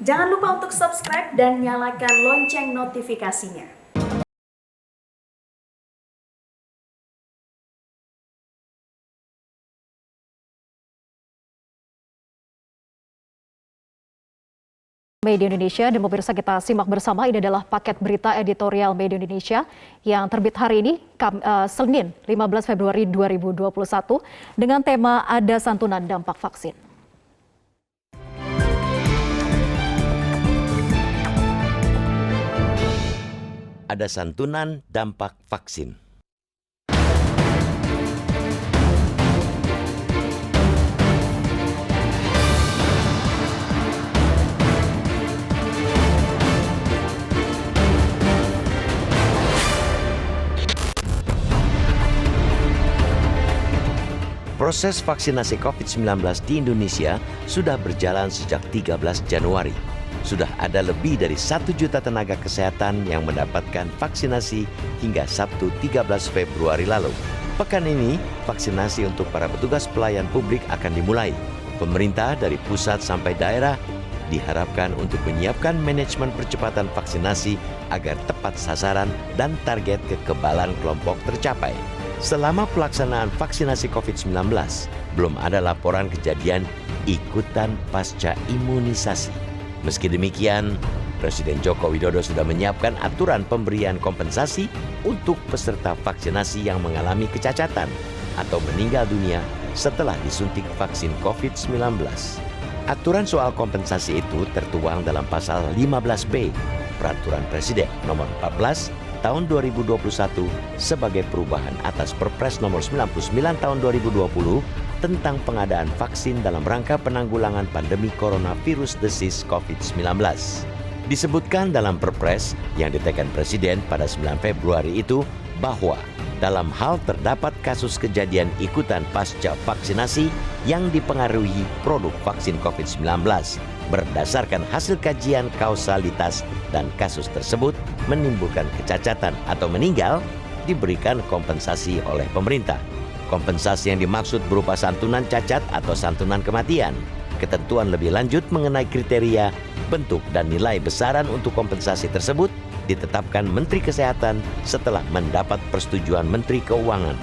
Jangan lupa untuk subscribe dan nyalakan lonceng notifikasinya. Media Indonesia dan pemirsa, kita simak bersama. Ini adalah paket berita editorial Media Indonesia yang terbit hari ini, Senin 15 Februari 2021 dengan tema Ada Santunan Dampak Vaksin. Ada santunan dampak vaksin. Proses vaksinasi COVID-19 di Indonesia sudah berjalan sejak 13 Januari. Sudah ada lebih dari 1 juta tenaga kesehatan yang mendapatkan vaksinasi hingga Sabtu 13 Februari lalu. Pekan ini, vaksinasi untuk para petugas pelayan publik akan dimulai. Pemerintah dari pusat sampai daerah diharapkan untuk menyiapkan manajemen percepatan vaksinasi agar tepat sasaran dan target kekebalan kelompok tercapai. Selama pelaksanaan vaksinasi COVID-19, belum ada laporan kejadian ikutan pasca imunisasi. Meski demikian, Presiden Joko Widodo sudah menyiapkan aturan pemberian kompensasi untuk peserta vaksinasi yang mengalami kecacatan atau meninggal dunia setelah disuntik vaksin COVID-19. Aturan soal kompensasi itu tertuang dalam pasal 15B Peraturan Presiden Nomor 14 Tahun 2021 sebagai perubahan atas Perpres Nomor 99 Tahun 2020 tentang pengadaan vaksin dalam rangka penanggulangan pandemi coronavirus disease COVID-19. Disebutkan dalam Perpres yang ditekan Presiden pada 9 Februari itu bahwa dalam hal terdapat kasus kejadian ikutan pasca vaksinasi yang dipengaruhi produk vaksin COVID-19 berdasarkan hasil kajian kausalitas dan kasus tersebut menimbulkan kecacatan atau meninggal, diberikan kompensasi oleh pemerintah. Kompensasi yang dimaksud berupa santunan cacat atau santunan kematian. Ketentuan lebih lanjut mengenai kriteria, bentuk, dan nilai besaran untuk kompensasi tersebut ditetapkan Menteri Kesehatan setelah mendapat persetujuan Menteri Keuangan.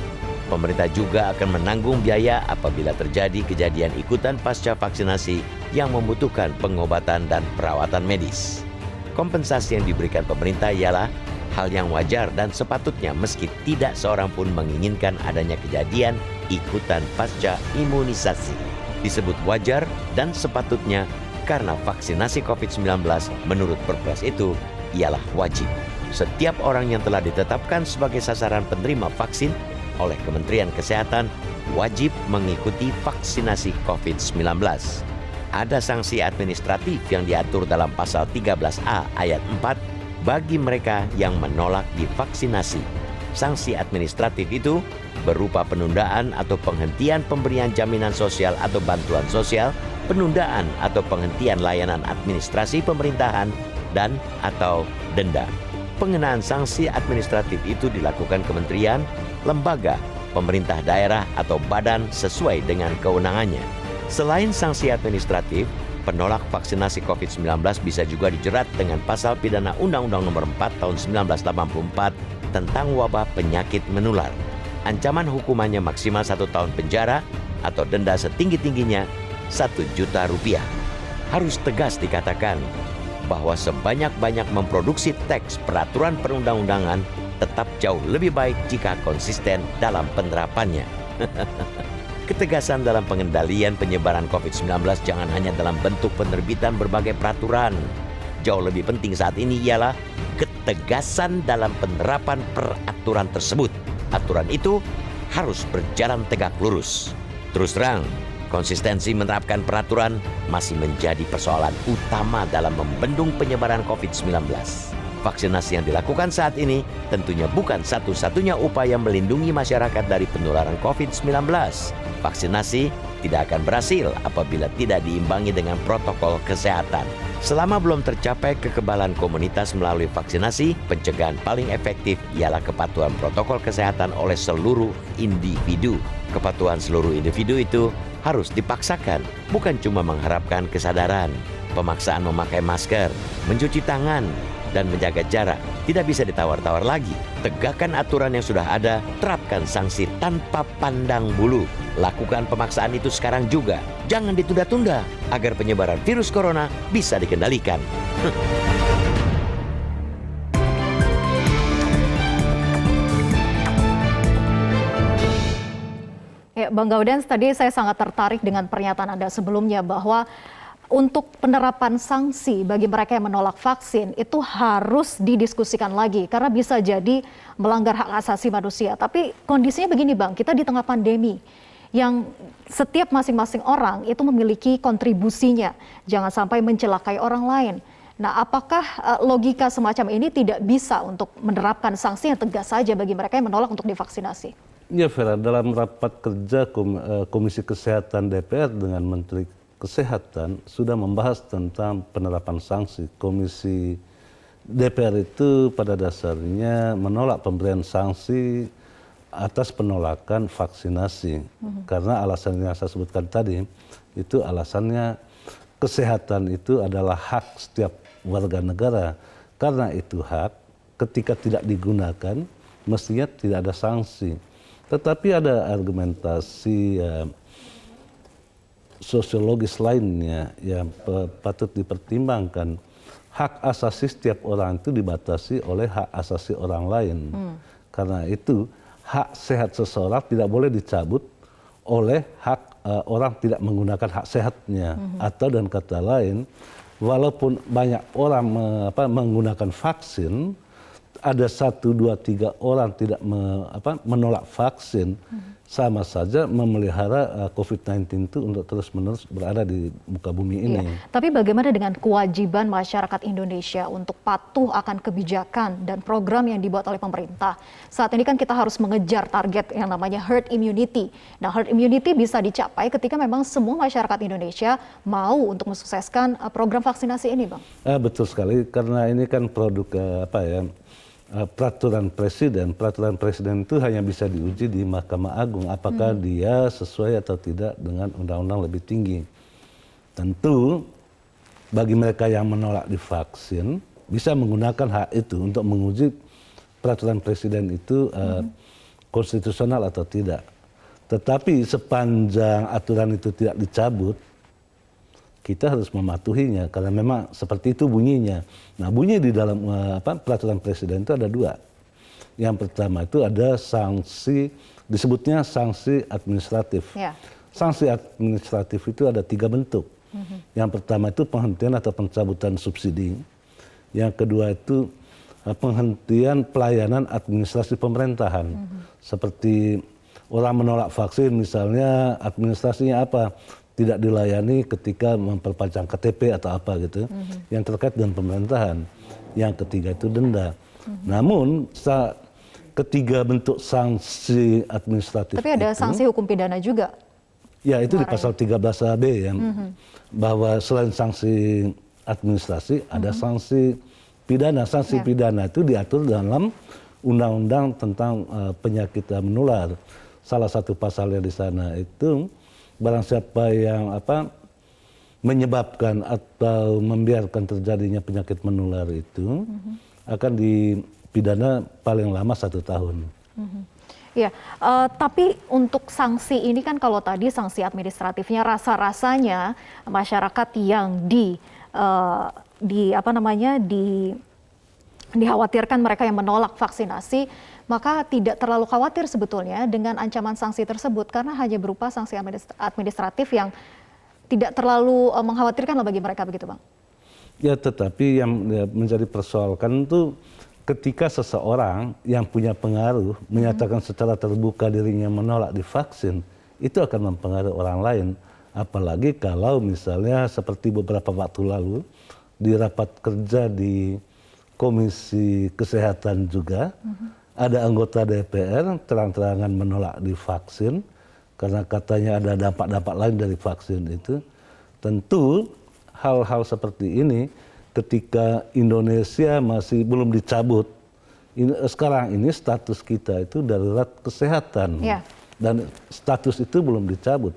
Pemerintah juga akan menanggung biaya apabila terjadi kejadian ikutan pasca vaksinasi yang membutuhkan pengobatan dan perawatan medis. Kompensasi yang diberikan pemerintah ialah hal yang wajar dan sepatutnya meski tidak seorang pun menginginkan adanya kejadian ikutan pasca imunisasi. Disebut wajar dan sepatutnya karena vaksinasi COVID-19 menurut Perpres itu ialah wajib. Setiap orang yang telah ditetapkan sebagai sasaran penerima vaksin oleh Kementerian Kesehatan wajib mengikuti vaksinasi COVID-19. Ada sanksi administratif yang diatur dalam pasal 13A ayat 4 bagi mereka yang menolak divaksinasi. Sanksi administratif itu berupa penundaan atau penghentian pemberian jaminan sosial atau bantuan sosial, penundaan atau penghentian layanan administrasi pemerintahan, dan atau denda. Pengenaan sanksi administratif itu dilakukan kementerian, lembaga, pemerintah daerah, atau badan sesuai dengan kewenangannya. Selain sanksi administratif, penolak vaksinasi COVID-19 bisa juga dijerat dengan pasal pidana Undang-Undang Nomor 4 Tahun 1984 tentang wabah penyakit menular. Ancaman hukumannya maksimal 1 tahun penjara atau denda setinggi-tingginya Rp1 juta. Harus tegas dikatakan bahwa sebanyak-banyak memproduksi teks peraturan perundang-undangan tetap jauh lebih baik jika konsisten dalam penerapannya. Ketegasan dalam pengendalian penyebaran COVID-19 jangan hanya dalam bentuk penerbitan berbagai peraturan. Jauh lebih penting saat ini ialah ketegasan dalam penerapan peraturan tersebut. Aturan itu harus berjalan tegak lurus. Terus terang, konsistensi menerapkan peraturan masih menjadi persoalan utama dalam membendung penyebaran COVID-19. Vaksinasi yang dilakukan saat ini tentunya bukan satu-satunya upaya melindungi masyarakat dari penularan COVID-19. Vaksinasi tidak akan berhasil apabila tidak diimbangi dengan protokol kesehatan. Selama belum tercapai kekebalan komunitas melalui vaksinasi, pencegahan paling efektif ialah kepatuhan protokol kesehatan oleh seluruh individu. Kepatuhan seluruh individu itu harus dipaksakan, bukan cuma mengharapkan kesadaran. Pemaksaan memakai masker, mencuci tangan, dan menjaga jarak tidak bisa ditawar-tawar lagi. Tegakkan aturan yang sudah ada, terapkan sanksi tanpa pandang bulu. Lakukan pemaksaan itu sekarang juga. Jangan ditunda-tunda agar penyebaran virus corona bisa dikendalikan. Ya, Bang Gaudens, tadi saya sangat tertarik dengan pernyataan Anda sebelumnya bahwa untuk penerapan sanksi bagi mereka yang menolak vaksin itu harus didiskusikan lagi karena bisa jadi melanggar hak asasi manusia. Tapi kondisinya begini Bang, kita di tengah pandemi yang setiap masing-masing orang itu memiliki kontribusinya. Jangan sampai mencelakai orang lain. Nah, apakah logika semacam ini tidak bisa untuk menerapkan sanksi yang tegas saja bagi mereka yang menolak untuk divaksinasi? Ya Vera, dalam rapat kerja Komisi Kesehatan DPR dengan Menteri Kesehatan sudah membahas tentang penerapan sanksi. Komisi DPR itu pada dasarnya menolak pemberian sanksi atas penolakan vaksinasi. Karena alasan yang saya sebutkan tadi, itu alasannya kesehatan itu adalah hak setiap warga negara. Karena itu hak, ketika tidak digunakan, mestinya tidak ada sanksi. Tetapi ada argumentasi sosiologis lainnya yang patut dipertimbangkan. Hak asasi setiap orang itu dibatasi oleh hak asasi orang lain. Karena itu hak sehat seseorang tidak boleh dicabut oleh hak orang tidak menggunakan hak sehatnya. Atau dengan kata lain, walaupun banyak orang menggunakan vaksin, ada 1, 2, 3 orang tidak menolak vaksin, sama saja memelihara COVID-19 itu untuk terus-menerus berada di muka bumi ini. Iya. Tapi bagaimana dengan kewajiban masyarakat Indonesia untuk patuh akan kebijakan dan program yang dibuat oleh pemerintah? Saat ini kan kita harus mengejar target yang namanya herd immunity. Nah, herd immunity bisa dicapai ketika memang semua masyarakat Indonesia mau untuk mensukseskan program vaksinasi ini, Bang. Betul sekali, karena ini kan produk peraturan presiden. Peraturan presiden itu hanya bisa diuji di Mahkamah Agung apakah dia sesuai atau tidak dengan undang-undang lebih tinggi. Tentu bagi mereka yang menolak divaksin bisa menggunakan hak itu untuk menguji peraturan presiden itu konstitusional atau tidak. Tetapi sepanjang aturan itu tidak dicabut, kita harus mematuhinya karena memang seperti itu bunyinya. Nah, bunyi di dalam peraturan presiden itu ada 2. Yang pertama itu ada sanksi, disebutnya sanksi administratif. Ya. Sanksi administratif itu ada 3 bentuk. Yang pertama itu penghentian atau pencabutan subsidi. Yang kedua itu penghentian pelayanan administrasi pemerintahan. Seperti orang menolak vaksin misalnya administrasinya apa? Tidak dilayani ketika memperpanjang KTP atau apa gitu, yang terkait dengan pemerintahan. Yang ketiga itu denda. Namun ketiga bentuk sanksi administratif tapi ada itu, sanksi hukum pidana juga. Ya itu di pasal 13AB ya, bahwa selain sanksi administrasi ada sanksi pidana. Sanksi pidana itu diatur dalam undang-undang tentang penyakit menular. Salah satu pasalnya di sana itu barang siapa yang menyebabkan atau membiarkan terjadinya penyakit menular itu akan dipidana paling lama 1 tahun. Ya, tapi untuk sanksi ini kan kalau tadi sanksi administratifnya rasa-rasanya masyarakat yang dikhawatirkan mereka yang menolak vaksinasi, maka tidak terlalu khawatir sebetulnya dengan ancaman sanksi tersebut karena hanya berupa sanksi administratif yang tidak terlalu mengkhawatirkan bagi mereka, begitu Bang? Ya, tetapi yang menjadi persoalkan itu ketika seseorang yang punya pengaruh menyatakan secara terbuka dirinya menolak divaksin, itu akan mempengaruhi orang lain. Apalagi kalau misalnya seperti beberapa waktu lalu di rapat kerja di Komisi Kesehatan juga, ada anggota DPR terang-terangan menolak divaksin karena katanya ada dampak-dampak lain dari vaksin itu. Tentu hal-hal seperti ini ketika Indonesia masih belum dicabut, sekarang ini status kita itu darurat kesehatan. Dan status itu belum dicabut.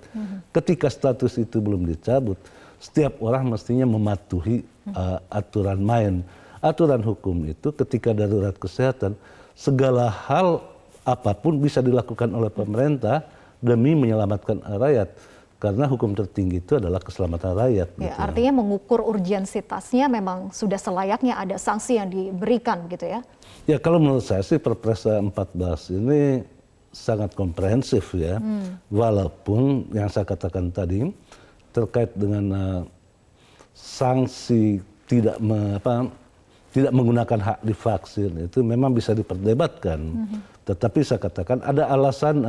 Ketika status itu belum dicabut, setiap orang mestinya mematuhi aturan main. Aturan hukum itu ketika darurat kesehatan, segala hal apapun bisa dilakukan oleh pemerintah demi menyelamatkan rakyat. Karena hukum tertinggi itu adalah keselamatan rakyat. Ya, gitu. artinya mengukur urgensitasnya memang sudah selayaknya ada sanksi yang diberikan gitu ya? Ya kalau menurut saya sih Perpres 14 ini sangat komprehensif ya. Walaupun yang saya katakan tadi terkait dengan sanksi tidak menggunakan hak divaksin itu memang bisa diperdebatkan. Tetapi saya katakan ada alasan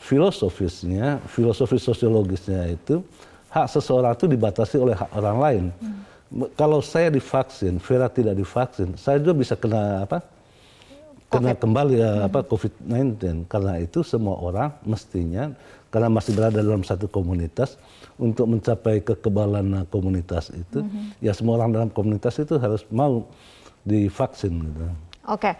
filosofi sosiologisnya itu hak seseorang itu dibatasi oleh hak orang lain. Kalau saya divaksin, Vera tidak divaksin, saya juga bisa kena kembali COVID-19. Karena itu semua orang mestinya karena masih berada dalam satu komunitas untuk mencapai kekebalan komunitas itu, ya semua orang dalam komunitas itu harus mau divaksin. Gitu. Oke.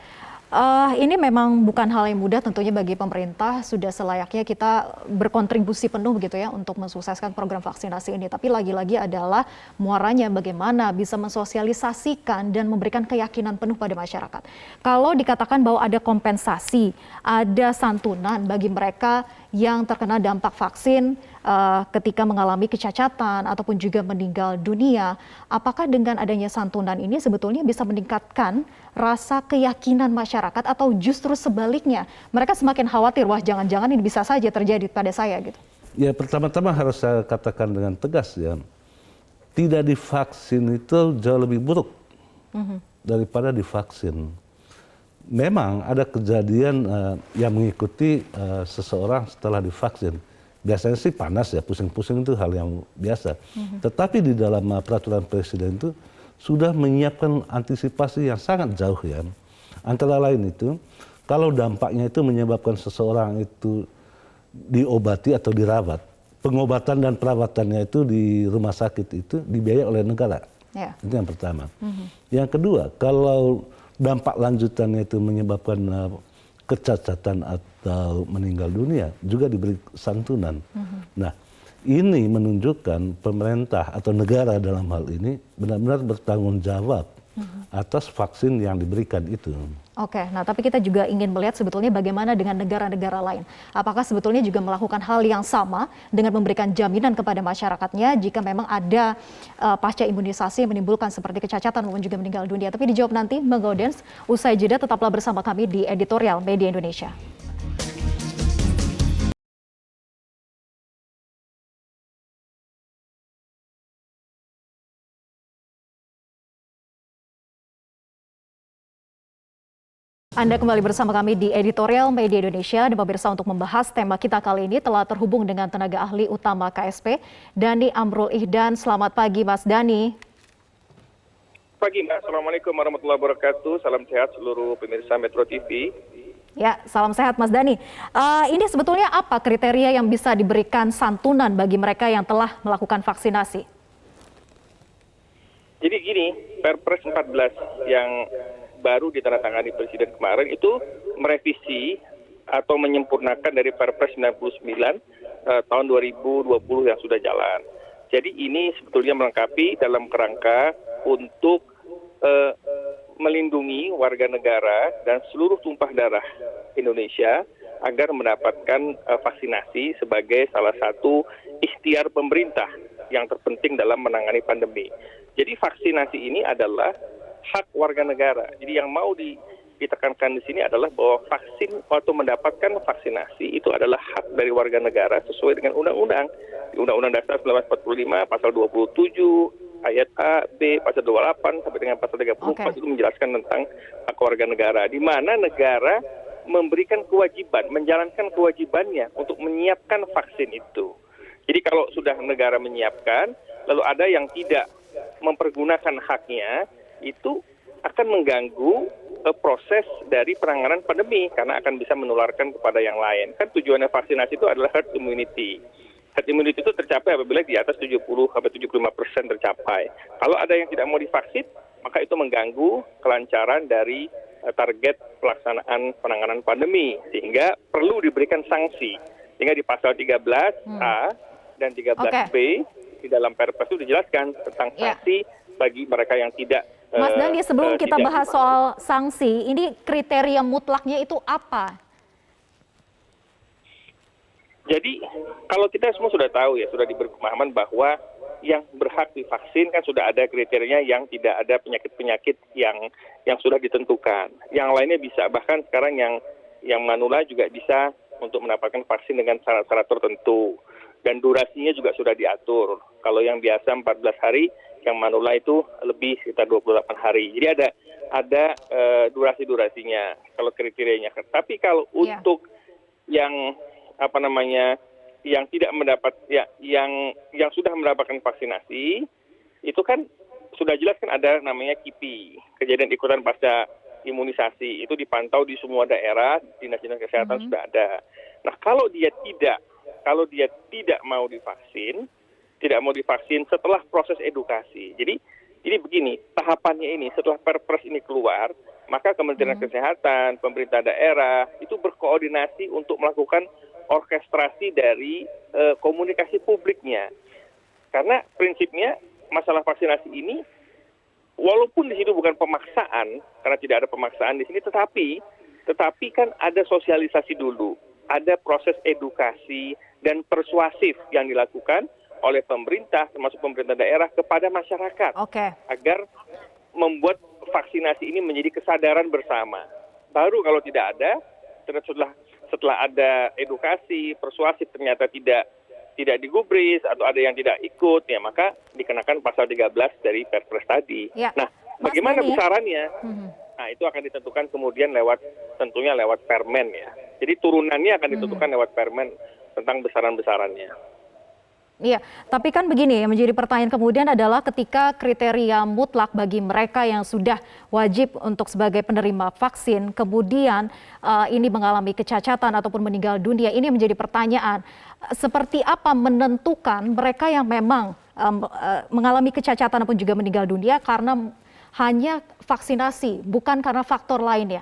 Ini memang bukan hal yang mudah tentunya bagi pemerintah, sudah selayaknya kita berkontribusi penuh begitu ya untuk mensukseskan program vaksinasi ini. Tapi lagi-lagi adalah muaranya bagaimana bisa mensosialisasikan dan memberikan keyakinan penuh pada masyarakat. Kalau dikatakan bahwa ada kompensasi, ada santunan bagi mereka yang terkena dampak vaksin ketika mengalami kecacatan ataupun juga meninggal dunia, apakah dengan adanya santunan ini sebetulnya bisa meningkatkan rasa keyakinan masyarakat atau justru sebaliknya mereka semakin khawatir, wah jangan-jangan ini bisa saja terjadi pada saya gitu? Ya pertama-tama harus saya katakan dengan tegas ya, tidak divaksin itu jauh lebih buruk daripada divaksin. Memang ada kejadian yang mengikuti seseorang setelah divaksin. Biasanya sih panas ya, pusing-pusing itu hal yang biasa. Tetapi di dalam peraturan presiden itu sudah menyiapkan antisipasi yang sangat jauh ya. Antara lain itu, kalau dampaknya itu menyebabkan seseorang itu diobati atau dirawat, pengobatan dan perawatannya itu di rumah sakit itu dibiayai oleh negara. Yeah. Itu yang pertama. Yang kedua, kalau dampak lanjutannya itu menyebabkan kecacatan atau meninggal dunia, juga diberi santunan. Nah, ini menunjukkan pemerintah atau negara dalam hal ini benar-benar bertanggung jawab atas vaksin yang diberikan itu. Oke, nah tapi kita juga ingin melihat sebetulnya bagaimana dengan negara-negara lain. Apakah sebetulnya juga melakukan hal yang sama dengan memberikan jaminan kepada masyarakatnya jika memang ada pasca imunisasi yang menimbulkan seperti kecacatan maupun juga meninggal dunia. Tapi dijawab nanti, Bang Gaudens. Usai jeda tetaplah bersama kami di Editorial Media Indonesia. Anda kembali bersama kami di Editorial Media Indonesia dan pemirsa untuk membahas tema kita kali ini telah terhubung dengan tenaga ahli utama KSP, Dhani Amrul Ihdan. Selamat pagi Mas Dhani. Pagi Mbak, Assalamualaikum warahmatullahi wabarakatuh. Salam sehat seluruh pemirsa Metro TV. Ya, salam sehat Mas Dhani. Ini sebetulnya apa kriteria yang bisa diberikan santunan bagi mereka yang telah melakukan vaksinasi? Jadi gini, Perpres 14 yang baru ditandatangani Presiden kemarin itu merevisi atau menyempurnakan dari Perpres 99 tahun 2020 yang sudah jalan. Jadi ini sebetulnya melengkapi dalam kerangka untuk melindungi warga negara dan seluruh tumpah darah Indonesia agar mendapatkan vaksinasi sebagai salah satu ikhtiar pemerintah yang terpenting dalam menangani pandemi. Jadi vaksinasi ini adalah hak warga negara. Jadi yang mau ditekankan di sini adalah bahwa vaksin atau mendapatkan vaksinasi itu adalah hak dari warga negara sesuai dengan undang-undang. Di Undang-Undang Dasar 1945 pasal 27 ayat A, B, pasal 28 sampai dengan pasal 34 itu menjelaskan tentang hak warga negara, di mana negara memberikan kewajiban, menjalankan kewajibannya untuk menyiapkan vaksin itu. Jadi kalau sudah negara menyiapkan, lalu ada yang tidak mempergunakan haknya, itu akan mengganggu proses dari penanganan pandemi karena akan bisa menularkan kepada yang lain. Kan tujuannya vaksinasi itu adalah herd immunity. Herd immunity itu tercapai apabila di atas 70-75% tercapai. Kalau ada yang tidak mau divaksin, maka itu mengganggu kelancaran dari target pelaksanaan penanganan pandemi. Sehingga perlu diberikan sanksi. Sehingga di pasal 13A dan 13B di dalam Perpres itu dijelaskan tentang Ya. sanksi bagi mereka yang tidak. Mas Dandi, sebelum kita tidak bahas soal sanksi, ini kriteria mutlaknya itu apa? Jadi kalau kita semua sudah tahu ya, sudah diberi pemahaman bahwa yang berhak divaksin kan sudah ada kriterianya, yang tidak ada penyakit-penyakit yang sudah ditentukan. Yang lainnya bisa, bahkan sekarang yang manula juga bisa untuk mendapatkan vaksin dengan syarat-syarat tertentu. Dan durasinya juga sudah diatur. Kalau yang biasa 14 hari, yang manula itu lebih sekitar 28 hari. Jadi ada durasi-durasinya kalau kriterianya. Tapi kalau untuk yang yang tidak mendapat yang sudah mendapatkan vaksinasi itu kan sudah jelas kan ada namanya KIPI, kejadian ikutan pasca imunisasi, itu dipantau di semua daerah, dinas-dinas kesehatan sudah ada. Nah, kalau dia tidak mau divaksin setelah proses edukasi. Jadi begini, tahapannya ini setelah Perpres ini keluar, maka Kementerian Kesehatan, pemerintah daerah itu berkoordinasi untuk melakukan orkestrasi dari komunikasi publiknya. Karena prinsipnya masalah vaksinasi ini, walaupun di situ bukan pemaksaan, karena tidak ada pemaksaan di sini, tetapi kan ada sosialisasi dulu, ada proses edukasi dan persuasif yang dilakukan oleh pemerintah, termasuk pemerintah daerah kepada masyarakat, agar membuat vaksinasi ini menjadi kesadaran bersama. Baru kalau tidak ada, setelah ada edukasi, persuasif ternyata tidak digubris atau ada yang tidak ikut, ya maka dikenakan pasal 13 dari Perpres tadi. Ya. Nah, bagaimana besarannya? Nah, itu akan ditentukan kemudian tentunya lewat Permen ya. Jadi turunannya akan ditentukan lewat Permen tentang besaran-besarannya. Iya, tapi kan begini, yang menjadi pertanyaan kemudian adalah ketika kriteria mutlak bagi mereka yang sudah wajib untuk sebagai penerima vaksin, kemudian ini mengalami kecacatan ataupun meninggal dunia, ini menjadi pertanyaan, seperti apa menentukan mereka yang memang mengalami kecacatan ataupun juga meninggal dunia karena hanya vaksinasi, bukan karena faktor lainnya?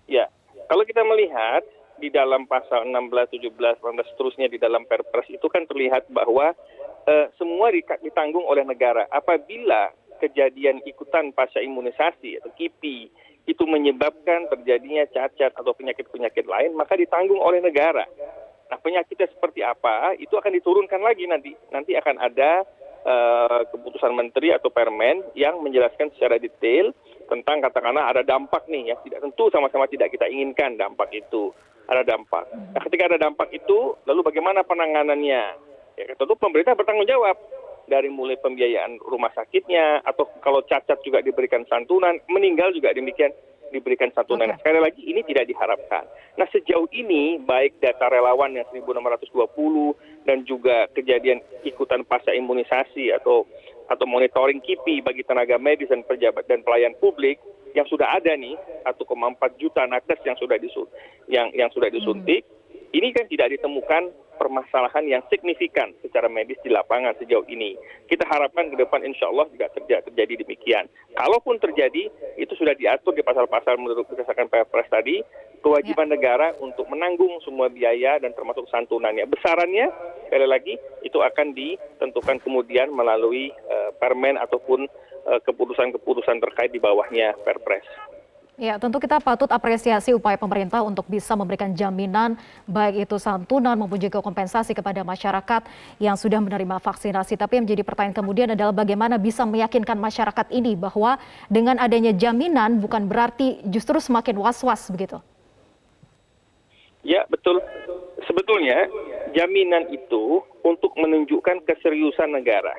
Ya, kalau kita melihat di dalam pasal 16, 17, 18 seterusnya di dalam Perpres itu kan terlihat bahwa semua ditanggung oleh negara. Apabila kejadian ikutan pasca imunisasi atau KIPI itu menyebabkan terjadinya cacat atau penyakit-penyakit lain, maka ditanggung oleh negara. Nah, penyakitnya seperti apa itu akan diturunkan lagi nanti. Nanti akan ada keputusan menteri atau Permen yang menjelaskan secara detail tentang katakanlah ada dampak nih ya, tidak tentu sama-sama tidak kita inginkan dampak itu. Ada dampak. Nah, ketika ada dampak itu, lalu bagaimana penanganannya? Ya, tentu pemerintah bertanggung jawab dari mulai pembiayaan rumah sakitnya, atau kalau cacat juga diberikan santunan, meninggal juga demikian diberikan santunan. Sekali lagi ini tidak diharapkan. Nah, sejauh ini baik data relawan yang 1.620 dan juga kejadian ikutan pasca imunisasi atau monitoring KIPI bagi tenaga medis dan pejabat dan pelayan publik yang sudah ada nih 1,4 juta nakes yang sudah disuntik, ini kan tidak ditemukan permasalahan yang signifikan secara medis di lapangan sejauh ini. Kita harapkan ke depan insya Allah juga terjadi demikian. Kalaupun terjadi, itu sudah diatur di pasal-pasal menurut berdasarkan Perpres tadi, kewajiban negara untuk menanggung semua biaya dan termasuk santunannya. Besarannya, sekali lagi, itu akan ditentukan kemudian melalui Permen ataupun keputusan-keputusan terkait di bawahnya Perpres. Ya, tentu kita patut apresiasi upaya pemerintah untuk bisa memberikan jaminan baik itu santunan maupun juga kompensasi kepada masyarakat yang sudah menerima vaksinasi. Tapi yang menjadi pertanyaan kemudian adalah bagaimana bisa meyakinkan masyarakat ini bahwa dengan adanya jaminan bukan berarti justru semakin was-was begitu. Ya, betul. Sebetulnya jaminan itu untuk menunjukkan keseriusan negara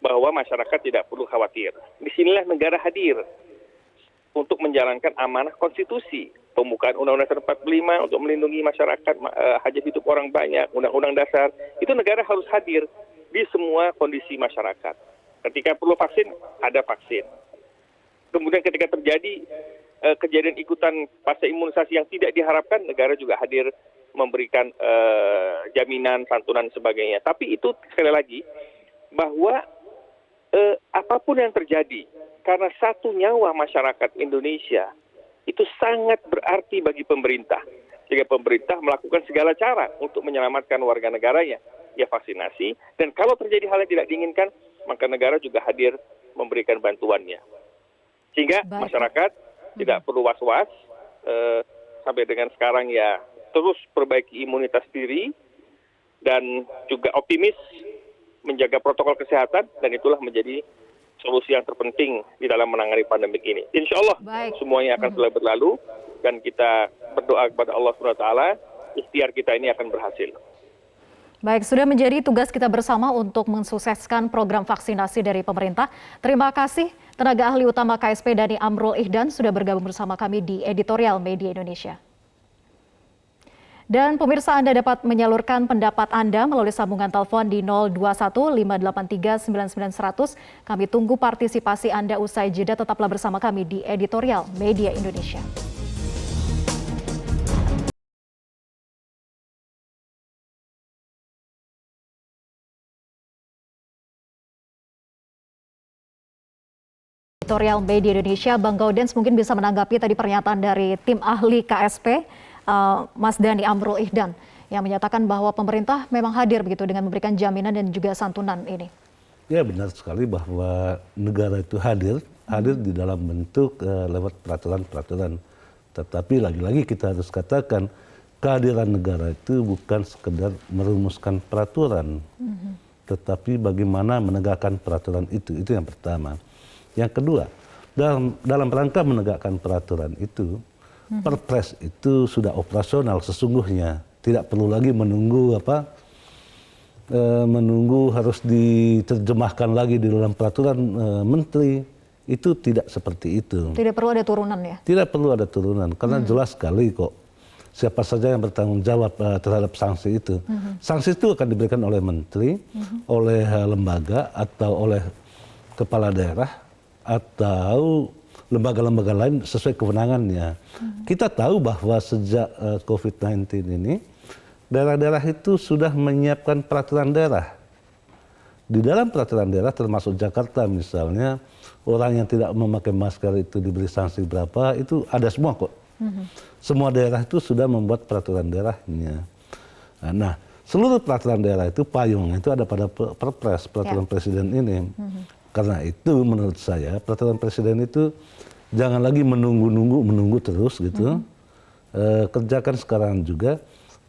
bahwa masyarakat tidak perlu khawatir. Disinilah negara hadir untuk menjalankan amanah konstitusi, pembukaan Undang-Undang 45 untuk melindungi masyarakat, hajat hidup orang banyak, Undang-Undang Dasar, itu negara harus hadir di semua kondisi masyarakat. Ketika perlu vaksin, ada vaksin. Kemudian ketika terjadi kejadian ikutan pasca imunisasi yang tidak diharapkan, negara juga hadir memberikan jaminan, santunan, sebagainya. Tapi itu sekali lagi, bahwa apapun yang terjadi, karena satu nyawa masyarakat Indonesia itu sangat berarti bagi pemerintah. Sehingga pemerintah melakukan segala cara untuk menyelamatkan warga negaranya. ya vaksinasi. Dan kalau terjadi hal yang tidak diinginkan, maka negara juga hadir memberikan bantuannya. Sehingga masyarakat tidak perlu was-was, sampai dengan sekarang ya terus perbaiki imunitas diri dan juga optimis menjaga protokol kesehatan, dan itulah menjadi solusi yang terpenting di dalam menangani pandemik ini. Insya Allah semuanya akan segera berlalu, dan kita berdoa kepada Allah SWT, ikhtiar kita ini akan berhasil. Baik, sudah menjadi tugas kita bersama untuk mensukseskan program vaksinasi dari pemerintah. Terima kasih tenaga ahli utama KSP Dhani Amrul Ihdan sudah bergabung bersama kami di Editorial Media Indonesia. Dan pemirsa, Anda dapat menyalurkan pendapat Anda melalui sambungan telepon di 021-583-99-100. Kami tunggu partisipasi Anda usai jeda. Tetaplah bersama kami di Editorial Media Indonesia. Editorial Media Indonesia, Bang Gaudens mungkin bisa menanggapi tadi pernyataan dari tim ahli KSP, Mas Dhani Amrul Ihdan, yang menyatakan bahwa pemerintah memang hadir begitu dengan memberikan jaminan dan juga santunan ini. Ya, benar sekali bahwa negara itu hadir di dalam bentuk lewat peraturan-peraturan. Tetapi lagi-lagi kita harus katakan kehadiran negara itu bukan sekedar merumuskan peraturan, tetapi bagaimana menegakkan peraturan itu yang pertama. Yang kedua, dalam rangka menegakkan peraturan itu, Perpres itu sudah operasional sesungguhnya, tidak perlu lagi menunggu harus diterjemahkan lagi di dalam peraturan menteri. Itu tidak seperti itu. Tidak perlu ada turunan ya? Tidak perlu ada turunan, karena jelas sekali kok siapa saja yang bertanggung jawab terhadap sanksi itu. Sanksi itu akan diberikan oleh menteri, oleh lembaga atau oleh kepala daerah atau lembaga-lembaga lain sesuai kewenangannya. Kita tahu bahwa sejak COVID-19 ini, daerah-daerah itu sudah menyiapkan peraturan daerah. Di dalam peraturan daerah termasuk Jakarta misalnya, orang yang tidak memakai masker itu diberi sanksi berapa, itu ada semua kok. Semua daerah itu sudah membuat peraturan daerahnya. Nah, seluruh peraturan daerah itu payungnya itu ada pada Perpres, peraturan presiden ini. Karena itu menurut saya peraturan presiden itu jangan lagi menunggu terus gitu. Kerjakan sekarang juga,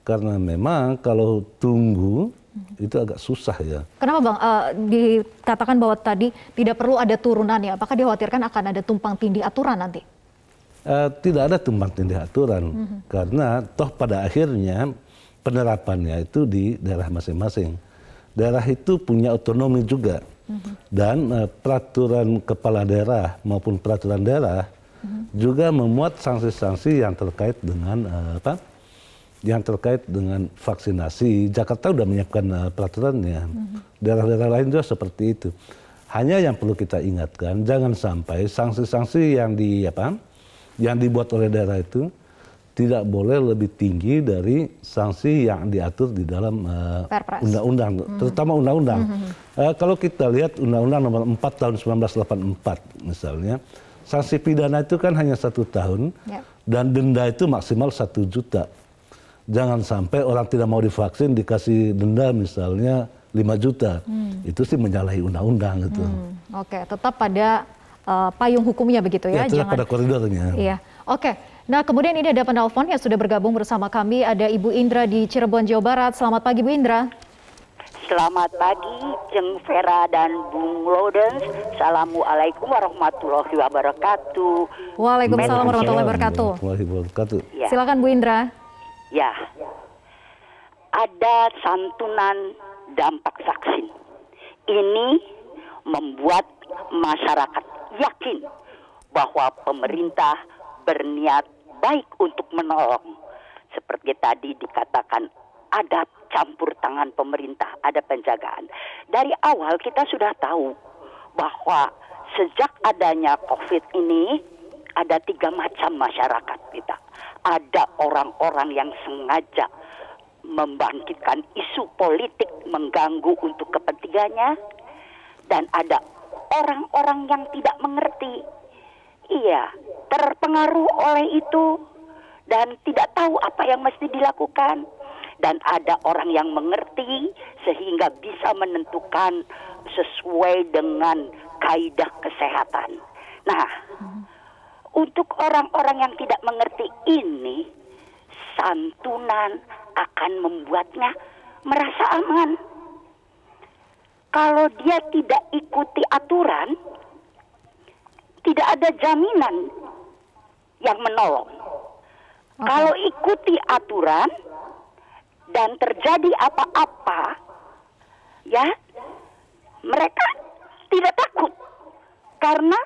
karena memang kalau tunggu itu agak susah ya. Kenapa Bang dikatakan bahwa tadi tidak perlu ada turunan ya? Apakah dikhawatirkan akan ada tumpang tindih aturan nanti? Tidak ada tumpang tindih aturan, karena toh pada akhirnya penerapannya itu di daerah masing-masing. Daerah itu punya otonomi juga. Dan peraturan kepala daerah maupun peraturan daerah juga memuat sanksi-sanksi yang terkait dengan vaksinasi. Jakarta sudah menyiapkan peraturannya. Daerah-daerah lain juga seperti itu. Hanya yang perlu kita ingatkan, jangan sampai sanksi-sanksi yang dibuat oleh daerah itu tidak boleh lebih tinggi dari sanksi yang diatur di dalam undang-undang, terutama undang-undang. Kalau kita lihat Undang-Undang Nomor 4 Tahun 1984 misalnya, sanksi pidana itu kan hanya 1 tahun dan denda itu maksimal 1 juta. Jangan sampai orang tidak mau divaksin dikasih denda misalnya 5 juta. Itu sih menyalahi undang-undang gitu. Oke, tetap pada payung hukumnya begitu ya? Tetap pada koridornya. Iya, oke. Nah, kemudian ini ada penelpon yang sudah bergabung bersama kami. Ada Ibu Indra di Cirebon, Jawa Barat. Selamat pagi, Bu Indra. Selamat pagi, Jeng Vera dan Bung Gaudens. Assalamualaikum warahmatullahi wabarakatuh. Waalaikumsalam warahmatullahi wabarakatuh. Ya. Silakan Bu Indra. Ya, ada santunan dampak vaksin. Ini membuat masyarakat yakin bahwa pemerintah berniat baik untuk menolong. Seperti tadi dikatakan, ada campur tangan pemerintah, ada penjagaan. Dari awal kita sudah tahu bahwa sejak adanya COVID ini, ada 3 macam masyarakat kita. Ada orang-orang yang sengaja membangkitkan isu politik, mengganggu untuk kepentingannya. Dan ada orang-orang yang tidak mengerti. Iya, terpengaruh oleh itu dan tidak tahu apa yang mesti dilakukan. dan ada orang yang mengerti sehingga bisa menentukan sesuai dengan kaidah kesehatan. Nah, untuk orang-orang yang tidak mengerti ini, santunan akan membuatnya merasa aman. Kalau dia tidak ikuti aturan, tidak ada jaminan yang menolong. Kalau ikuti aturan dan terjadi apa-apa, ya, mereka tidak takut karena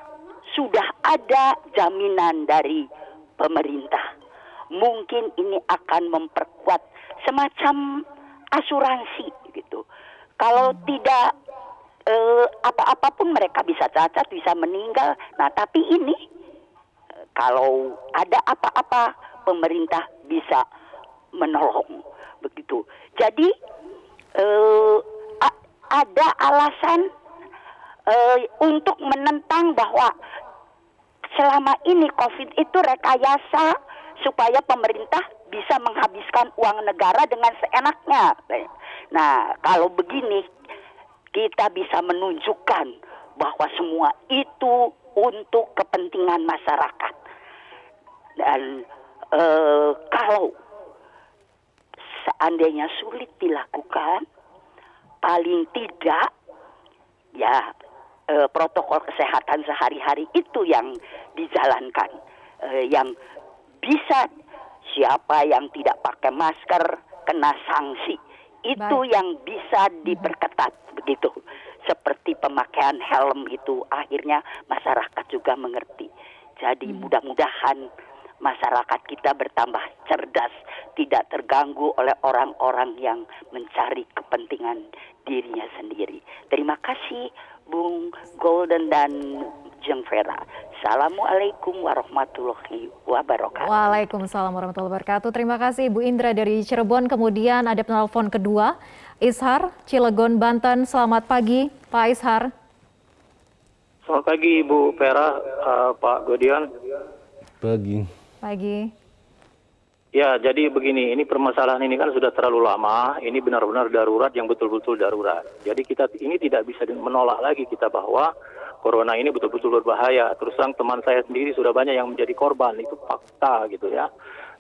sudah ada jaminan dari pemerintah. Mungkin ini akan memperkuat semacam asuransi gitu. Kalau tidak apa-apapun mereka bisa cacat, bisa meninggal. Nah, tapi ini kalau ada apa-apa pemerintah bisa menolong begitu. Jadi ada alasan untuk menentang bahwa selama ini COVID itu rekayasa supaya pemerintah bisa menghabiskan uang negara dengan seenaknya. Nah, kalau begini kita bisa menunjukkan bahwa semua itu untuk kepentingan masyarakat. Dan kalau seandainya sulit dilakukan, paling tidak ya protokol kesehatan sehari-hari itu yang dijalankan, yang bisa siapa yang tidak pakai masker kena sanksi. Itu yang bisa diperketat begitu. Seperti pemakaian helm itu akhirnya masyarakat juga mengerti. Jadi mudah-mudahan masyarakat kita bertambah cerdas, tidak terganggu oleh orang-orang yang mencari kepentingan dirinya sendiri. Terima kasih Bung Golden dan Jeng Vera. Assalamualaikum warahmatullahi wabarakatuh. Waalaikumsalam warahmatullahi wabarakatuh. Terima kasih Bu Indra dari Cirebon. Kemudian ada penelpon kedua, Ishar, Cilegon, Banten. Selamat pagi, Pak Ishar. Selamat pagi Bu Vera, Pak Godian. Pagi. Pagi. Ya, jadi begini, ini permasalahan ini kan sudah terlalu lama, ini benar-benar darurat yang betul-betul darurat. Jadi kita ini tidak bisa menolak lagi kita bahwa corona ini betul-betul berbahaya. Terus terang teman saya sendiri sudah banyak yang menjadi korban, itu fakta gitu ya.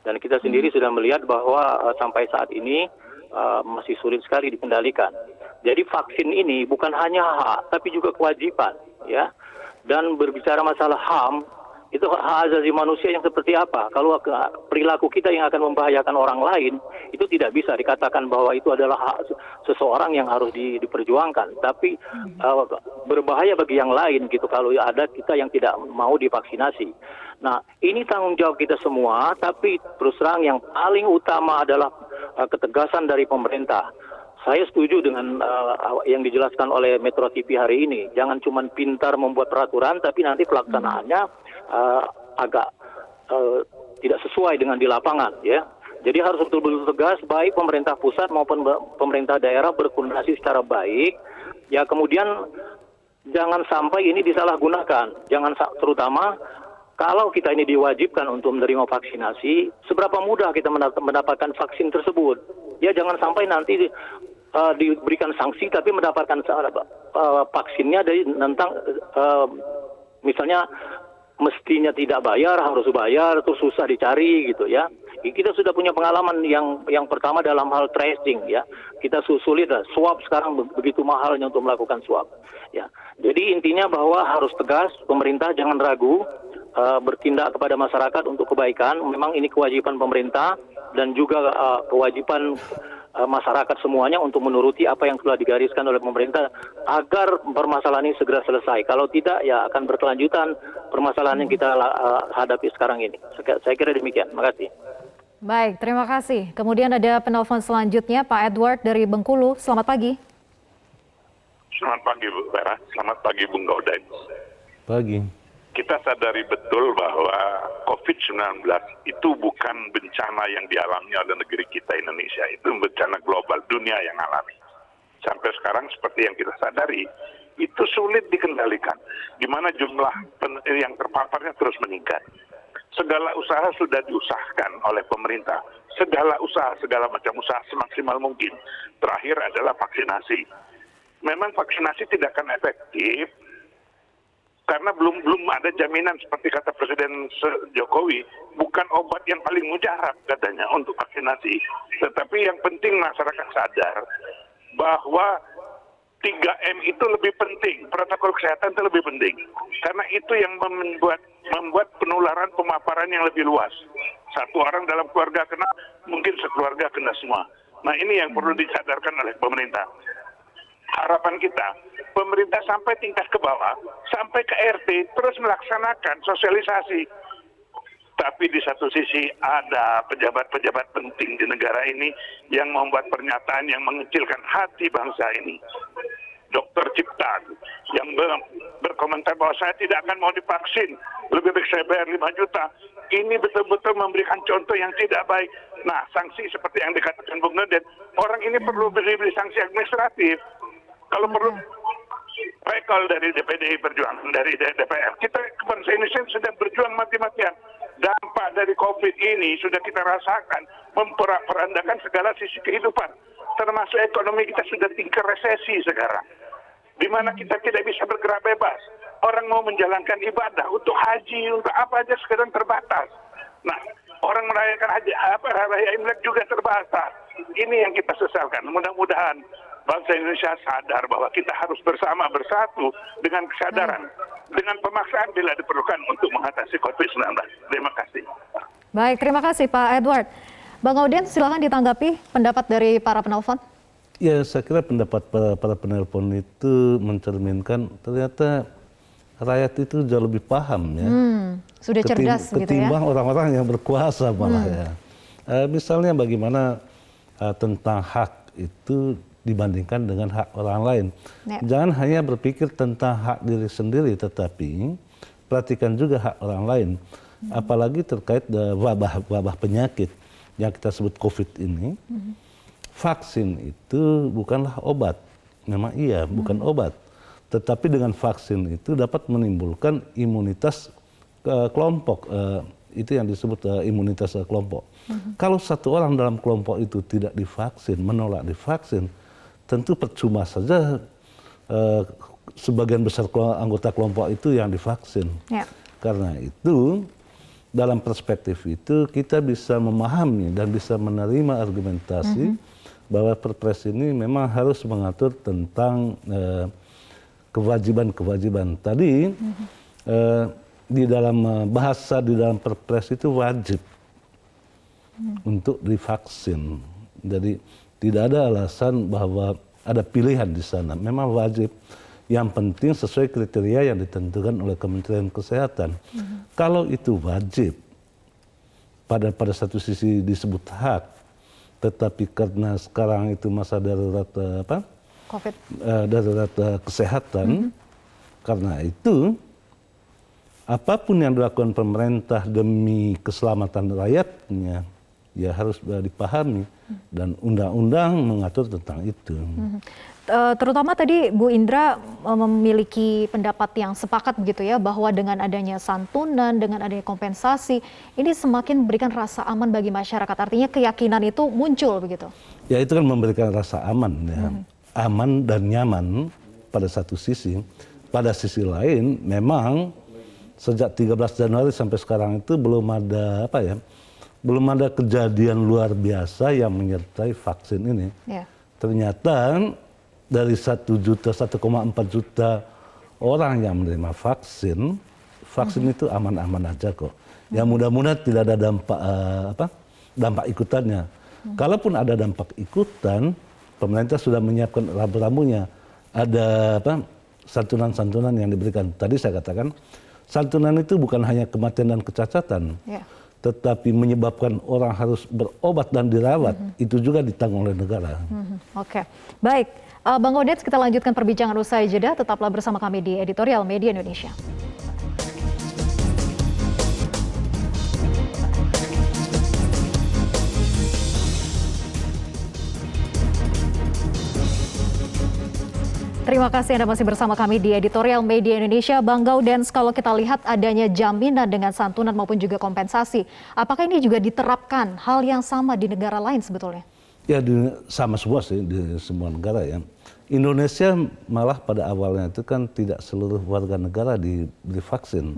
Dan kita sendiri sudah melihat bahwa sampai saat ini masih sulit sekali dikendalikan. Jadi vaksin ini bukan hanya hak, tapi juga kewajiban ya. Dan berbicara masalah HAM, itu hak asasi manusia yang seperti apa? Kalau perilaku kita yang akan membahayakan orang lain, itu tidak bisa dikatakan bahwa itu adalah hak seseorang yang harus diperjuangkan. Tapi berbahaya bagi yang lain gitu kalau ada kita yang tidak mau divaksinasi. Nah, ini tanggung jawab kita semua, tapi terus terang yang paling utama adalah ketegasan dari pemerintah. Saya setuju dengan yang dijelaskan oleh Metro TV hari ini. Jangan cuma pintar membuat peraturan, tapi nanti pelaksanaannya agak tidak sesuai dengan di lapangan, ya. Jadi harus betul-betul tegas, baik pemerintah pusat maupun pemerintah daerah berkoordinasi secara baik. Ya, kemudian jangan sampai ini disalahgunakan. Jangan terutama kalau kita ini diwajibkan untuk menerima vaksinasi, seberapa mudah kita mendapatkan vaksin tersebut. Ya, jangan sampai nanti diberikan sanksi tapi mendapatkan vaksinnya dari tentang misalnya mestinya tidak bayar, harus bayar, terus susah dicari gitu ya. Kita sudah punya pengalaman yang pertama dalam hal tracing ya. Kita sulit lah, swab sekarang begitu mahalnya untuk melakukan swab ya. Jadi intinya bahwa harus tegas, pemerintah jangan ragu bertindak kepada masyarakat untuk kebaikan. Memang ini kewajiban pemerintah dan juga kewajiban masyarakat semuanya untuk menuruti apa yang telah digariskan oleh pemerintah agar permasalahan ini segera selesai. Kalau tidak, ya akan berkelanjutan permasalahan yang kita hadapi sekarang ini. Saya kira demikian. Terima kasih. Baik, terima kasih. Kemudian ada penelpon selanjutnya, Pak Edward dari Bengkulu. Selamat pagi. Selamat pagi Bu Vera, selamat pagi Bung Gaudeng. Pagi. Kita sadari betul bahwa COVID-19 itu bukan bencana yang dialami oleh negeri kita Indonesia, itu bencana global, dunia yang alami. Sampai sekarang seperti yang kita sadari, itu sulit dikendalikan, di mana jumlah yang terpaparnya terus meningkat. Segala usaha sudah diusahakan oleh pemerintah, segala usaha, segala macam usaha semaksimal mungkin. Terakhir adalah vaksinasi. Memang vaksinasi tidak akan efektif karena belum ada jaminan seperti kata Presiden Jokowi, bukan obat yang paling mujarab katanya untuk vaksinasi. Tetapi yang penting masyarakat sadar bahwa 3M itu lebih penting, protokol kesehatan itu lebih penting. Karena itu yang membuat penularan pemaparan yang lebih luas. Satu orang dalam keluarga kena, mungkin sekeluarga kena semua. Nah ini yang perlu disadarkan oleh pemerintah. Harapan kita, pemerintah sampai tingkat ke bawah, sampai ke RT, terus melaksanakan sosialisasi. Tapi di satu sisi ada pejabat-pejabat penting di negara ini yang membuat pernyataan yang mengecilkan hati bangsa ini. Dr. Cipta yang berkomentar bahwa saya tidak akan mau divaksin, lebih baik saya bayar 5 juta. Ini betul-betul memberikan contoh yang tidak baik. Nah, sanksi seperti yang dikatakan Bung Neden, orang ini perlu beri sanksi administratif. Kalau perlu recall dari DPD Perjuangan, dari DPR. Kita bangsa Indonesia sudah berjuang mati-matian. Dampak dari COVID ini sudah kita rasakan, memperandakan segala sisi kehidupan. Termasuk ekonomi kita sudah tingkat resesi sekarang. Di mana kita tidak bisa bergerak bebas. Orang mau menjalankan ibadah untuk haji, untuk apa aja sekarang terbatas. Nah, orang merayakan haji, raya Imlek juga terbatas. Ini yang kita sesalkan. Mudah-mudahan bangsa Indonesia sadar bahwa kita harus bersatu dengan kesadaran, dengan pemaksaan bila diperlukan untuk mengatasi COVID-19. Terima kasih. Baik, terima kasih Pak Edward. Bang Auden, silakan ditanggapi pendapat dari para penelpon. Ya, saya kira pendapat para penelpon itu mencerminkan ternyata rakyat itu jauh lebih paham ya. Sudah cerdas gitu ya. Ketimbang orang-orang yang berkuasa malah ya. Misalnya bagaimana tentang hak itu dibandingkan dengan hak orang lain. Jangan hanya berpikir tentang hak diri sendiri, tetapi perhatikan juga hak orang lain. Apalagi terkait wabah penyakit yang kita sebut COVID ini. Vaksin itu bukanlah obat. Memang iya, bukan obat. Tetapi dengan vaksin itu dapat menimbulkan imunitas kelompok. Itu yang disebut imunitas kelompok. Kalau satu orang dalam kelompok itu tidak divaksin, menolak divaksin, tentu percuma saja sebagian besar anggota kelompok itu yang divaksin. Ya. Karena itu, dalam perspektif itu kita bisa memahami dan bisa menerima argumentasi bahwa Perpres ini memang harus mengatur tentang kewajiban-kewajiban. Tadi di dalam bahasa di dalam Perpres itu wajib untuk divaksin. Jadi tidak ada alasan bahwa ada pilihan di sana. Memang wajib. Yang penting sesuai kriteria yang ditentukan oleh Kementerian Kesehatan. Kalau itu wajib, pada satu sisi disebut hak, tetapi karena sekarang itu masa darurat COVID, darurat kesehatan, karena itu apapun yang dilakukan pemerintah demi keselamatan rakyatnya, ya harus dipahami dan undang-undang mengatur tentang itu. Terutama tadi Bu Indra memiliki pendapat yang sepakat begitu ya, bahwa dengan adanya santunan, dengan adanya kompensasi, ini semakin memberikan rasa aman bagi masyarakat. Artinya keyakinan itu muncul begitu. Ya itu kan memberikan rasa aman ya. Aman dan nyaman pada satu sisi. Pada sisi lain memang sejak 13 Januari sampai sekarang itu belum ada belum ada kejadian luar biasa yang menyertai vaksin ini. Ya. Ternyata dari 1,4 juta orang yang menerima vaksin itu aman-aman aja kok. Ya mudah-mudahan tidak ada dampak ikutannya. Kalaupun ada dampak ikutan, pemerintah sudah menyiapkan rambu-rambunya. Ada santunan-santunan yang diberikan. Tadi saya katakan, santunan itu bukan hanya kematian dan kecacatan, tetapi menyebabkan orang harus berobat dan dirawat, itu juga ditanggung oleh negara. Oke, baik. Bang Odets, kita lanjutkan perbincangan usai jeda. Tetaplah bersama kami di Editorial Media Indonesia. Terima kasih Anda masih bersama kami di Editorial Media Indonesia. Bang Gaudens, kalau kita lihat adanya jaminan dengan santunan maupun juga kompensasi, apakah ini juga diterapkan hal yang sama di negara lain sebetulnya? Ya, sama semua sih di semua negara ya. Indonesia malah pada awalnya itu kan tidak seluruh warga negara diberi vaksin.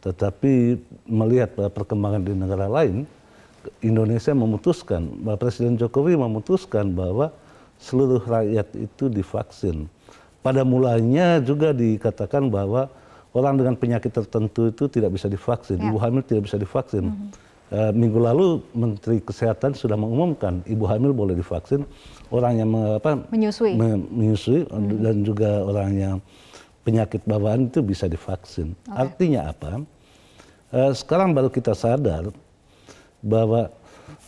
Tetapi melihat perkembangan di negara lain, Indonesia memutuskan, Presiden Jokowi memutuskan bahwa seluruh rakyat itu divaksin. Pada mulanya juga dikatakan bahwa orang dengan penyakit tertentu itu tidak bisa divaksin, ibu hamil tidak bisa divaksin. Minggu lalu Menteri Kesehatan sudah mengumumkan ibu hamil boleh divaksin, orang yang menyusui dan juga orang yang penyakit bawaan itu bisa divaksin. Artinya apa? Sekarang baru kita sadar bahwa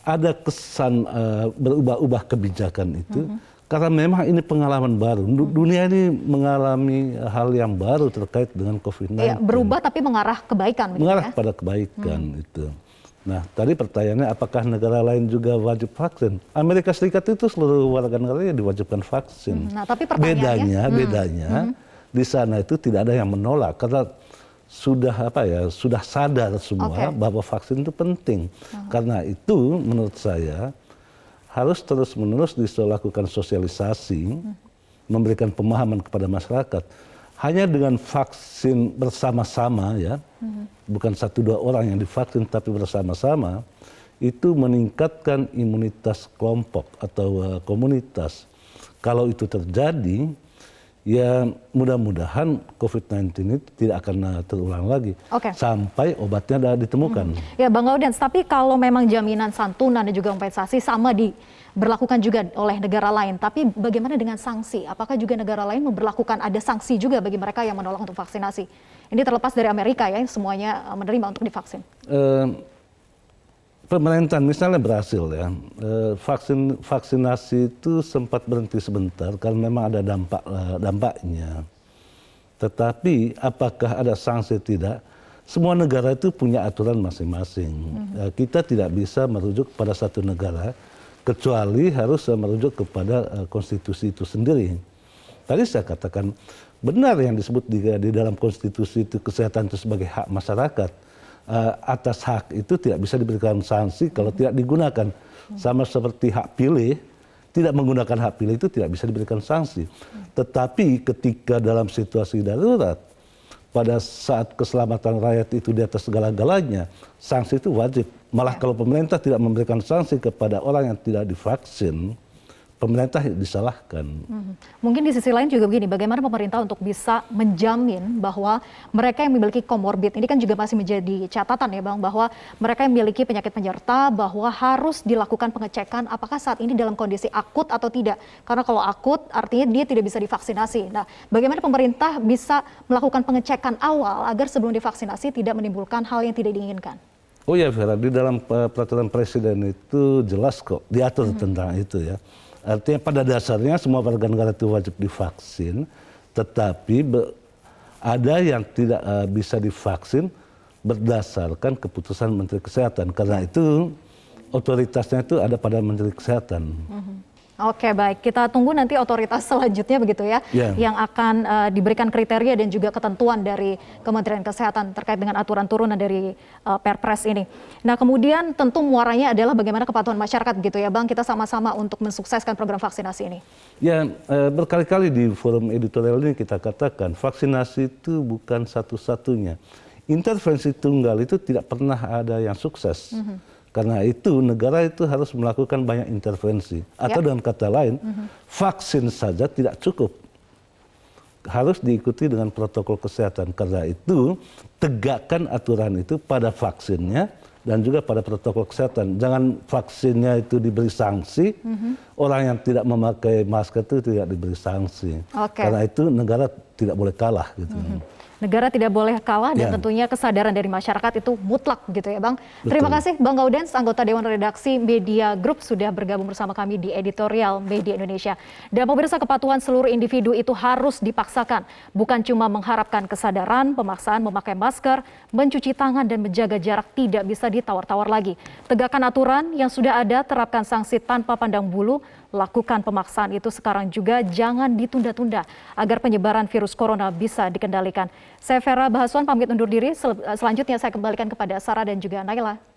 ada kesan berubah-ubah kebijakan itu. Karena memang ini pengalaman baru. Dunia ini mengalami hal yang baru terkait dengan COVID-19. Ya, berubah tapi mengarah kebaikan. Mengarah pada kebaikan itu. Nah, tadi pertanyaannya apakah negara lain juga wajib vaksin? Amerika Serikat itu seluruh warga negaranya diwajibkan vaksin. Nah, tapi pertanyaannya, bedanya di sana itu tidak ada yang menolak karena sudah sadar semua bahwa vaksin itu penting. Karena itu menurut saya harus terus-menerus dilakukan sosialisasi, memberikan pemahaman kepada masyarakat. Hanya dengan vaksin bersama-sama ya, bukan 1-2 orang yang divaksin tapi bersama-sama, itu meningkatkan imunitas kelompok atau komunitas. Kalau itu terjadi, ya mudah-mudahan COVID-19 ini tidak akan terulang lagi sampai obatnya ditemukan. Ya Bang Gaudens, tapi kalau memang jaminan santunan dan juga kompensasi sama diberlakukan juga oleh negara lain, tapi bagaimana dengan sanksi? Apakah juga negara lain memberlakukan ada sanksi juga bagi mereka yang menolak untuk vaksinasi? Ini terlepas dari Amerika ya, semuanya menerima untuk divaksin. Pemerintahan misalnya berhasil ya, vaksinasi itu sempat berhenti sebentar karena memang ada dampaknya. Tetapi apakah ada sanksi tidak? Semua negara itu punya aturan masing-masing. Kita tidak bisa merujuk pada satu negara, kecuali harus merujuk kepada konstitusi itu sendiri. Tadi saya katakan benar yang disebut di dalam konstitusi itu kesehatan itu sebagai hak masyarakat. Atas hak itu tidak bisa diberikan sanksi kalau tidak digunakan. Sama seperti hak pilih, tidak menggunakan hak pilih itu tidak bisa diberikan sanksi. Tetapi ketika dalam situasi darurat, pada saat keselamatan rakyat itu di atas segala-galanya, sanksi itu wajib. Malah kalau pemerintah tidak memberikan sanksi kepada orang yang tidak divaksin, pemerintah disalahkan. Mungkin di sisi lain juga begini, bagaimana pemerintah untuk bisa menjamin bahwa mereka yang memiliki komorbid, ini kan juga masih menjadi catatan ya Bang, bahwa mereka yang memiliki penyakit penyerta bahwa harus dilakukan pengecekan apakah saat ini dalam kondisi akut atau tidak. Karena kalau akut artinya dia tidak bisa divaksinasi. Nah, bagaimana pemerintah bisa melakukan pengecekan awal agar sebelum divaksinasi tidak menimbulkan hal yang tidak diinginkan? Oh ya Vera, di dalam peraturan presiden itu jelas kok, diatur tentang itu ya. Artinya pada dasarnya semua warga negara itu wajib divaksin, tetapi ada yang tidak bisa divaksin berdasarkan keputusan Menteri Kesehatan. Karena itu otoritasnya itu ada pada Menteri Kesehatan. Oke, baik. Kita tunggu nanti otoritas selanjutnya begitu ya, yang akan diberikan kriteria dan juga ketentuan dari Kementerian Kesehatan terkait dengan aturan turunan dari Perpres ini. Nah, kemudian tentu muaranya adalah bagaimana kepatuhan masyarakat gitu ya, Bang. Kita sama-sama untuk mensukseskan program vaksinasi ini. Ya, berkali-kali di forum editorial ini kita katakan vaksinasi itu bukan satu-satunya. Intervensi tunggal itu tidak pernah ada yang sukses. Karena itu negara itu harus melakukan banyak intervensi. Atau dengan kata lain, vaksin saja tidak cukup. Harus diikuti dengan protokol kesehatan. Karena itu tegakkan aturan itu pada vaksinnya dan juga pada protokol kesehatan. Jangan vaksinnya itu diberi sanksi, orang yang tidak memakai masker itu tidak diberi sanksi. Karena itu negara tidak boleh kalah gitu. Negara tidak boleh kalah dan Ya. tentunya kesadaran dari masyarakat itu mutlak gitu ya Bang. Terima kasih Bang Gaudens, anggota Dewan Redaksi Media Group sudah bergabung bersama kami di Editorial Media Indonesia. Dan pemirsa, kepatuhan seluruh individu itu harus dipaksakan. Bukan cuma mengharapkan kesadaran, pemaksaan memakai masker, mencuci tangan dan menjaga jarak tidak bisa ditawar-tawar lagi. Tegakkan aturan yang sudah ada, terapkan sanksi tanpa pandang bulu, lakukan pemaksaan itu sekarang juga, jangan ditunda-tunda agar penyebaran virus corona bisa dikendalikan. Saya Vera Bahaswan pamit undur diri, selanjutnya saya kembalikan kepada Sarah dan juga Naila.